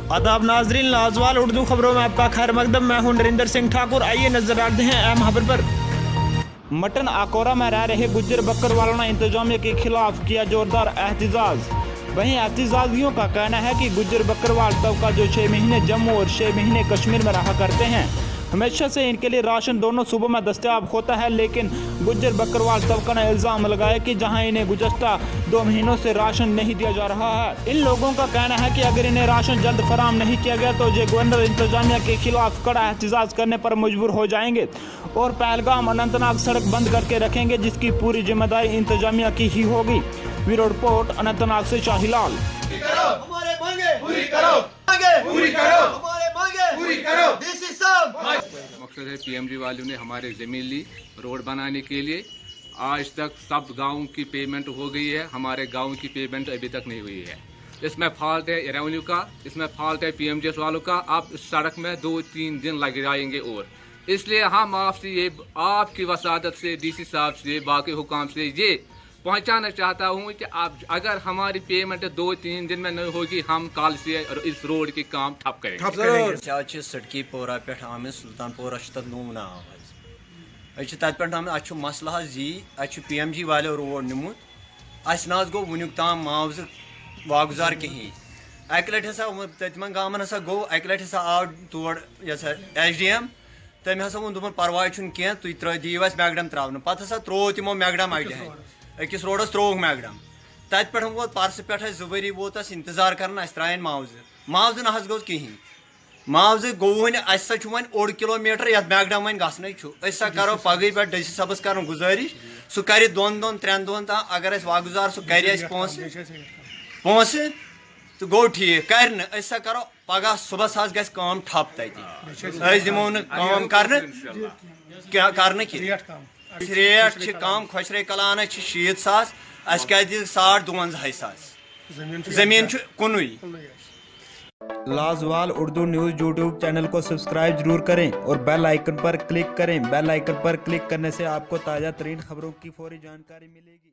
आदाब नाजरीन, लाजवाल उर्दू खबरों में आपका खैर मकदम। मैं हूं नरेंद्र सिंह ठाकुर। आइए नजर डालते हैं अहम खबर पर। मटन आकोरा में रह रहे गुज्जर बकरवालों ने इंतजामिया के खिलाफ किया जोरदार एहतजाज। वहीं एहतजाजियों का कहना है कि गुज्जर बकरवाल तबका जो 6 महीने जम्मू और 6 महीने कश्मीर में रहा करते हैं, हमेशा से इनके लिए राशन दोनों सूबों में दस्तयाब होता है, लेकिन गुज्जर बकरवाल तबका ने इल्ज़ाम लगाया कि जहां इन्हें गुज़श्ता 2 महीनों से राशन नहीं दिया जा रहा है। इन लोगों का कहना है कि अगर इन्हें राशन जल्द फराम नहीं किया गया तो ये गवर्नर इंतजामिया के खिलाफ कड़ा एहतजाज करने पर मजबूर हो जाएंगे और पहलगाम अनंतनाग सड़क बंद करके रखेंगे, जिसकी पूरी जिम्मेदारी इंतजामिया की ही होगी। ब्यूरो रिपोर्ट, अनंतनाग से शाहीलाल। हमारे मांगे पूरी करो, मांगे पूरी करो, हमारे मांगे पूरी करो। डीसी साहब, मकसद है पीएमजी वालों ने हमारे ज़मीन ली रोड बनाने के लिए। आज तक सब गाँव की पेमेंट हो गई है, हमारे गाँव की पेमेंट अभी तक नहीं हुई है। इसमें फॉल्ट है रेवेन्यू का, इसमें फॉल्ट है पीएमजी वालों का। आप इस सड़क में 2-3 दिन लग जाएंगे और इसलिए हम आपसे ये आपकी वसादत से, डीसी साहब से, बाकी हुकाम से ये पहुंचाना चाहता हूं कि आप अगर हमारी पेमेंट 2-3 दिन में नहीं होगी, हम कल से इस रोड के काम ठप करेंगे। सड़की पोरा पे आम सुल्तानपुर नून नाव तत मसला पीएमजी वाले रोड निमुत ना गो वुनिक ताम मुआवज वागुजार कहीं। अक लट तमन गामन गो अक लट आव तोड़ SDM तम वोन दोपन परवाय कह तुम दीव मैगडम त्रावन पे त्रो तमो मैगडम अड़े अकिस रोडस त्रोक मैगडम तत पे वोत परस पे 2 वरी वोत इंतजार कर त्रायन मुआवज ना गो कहीं। मुआवज गो वन वन 1 किलोमीटर ये मैगडम वन गसन करो पगह पे डीसी सबस कर गुजारिश सह कर 2-3 दोहन तक अगर वागुजार सह कर पोस तो गो ठीक कर करो पगह सुबह गम ठप तत दिमो नम कर रेट कम खुशरे कलान 60,000 $52,500 जमीन 19। लाजवाल उर्दू न्यूज़ यूट्यूब चैनल को सब्सक्राइब जरूर करें और बेल आइकन पर क्लिक करें। बेल आइकन पर क्लिक करने से आपको ताज़ा तरीन खबरों की फौरी जानकारी मिलेगी।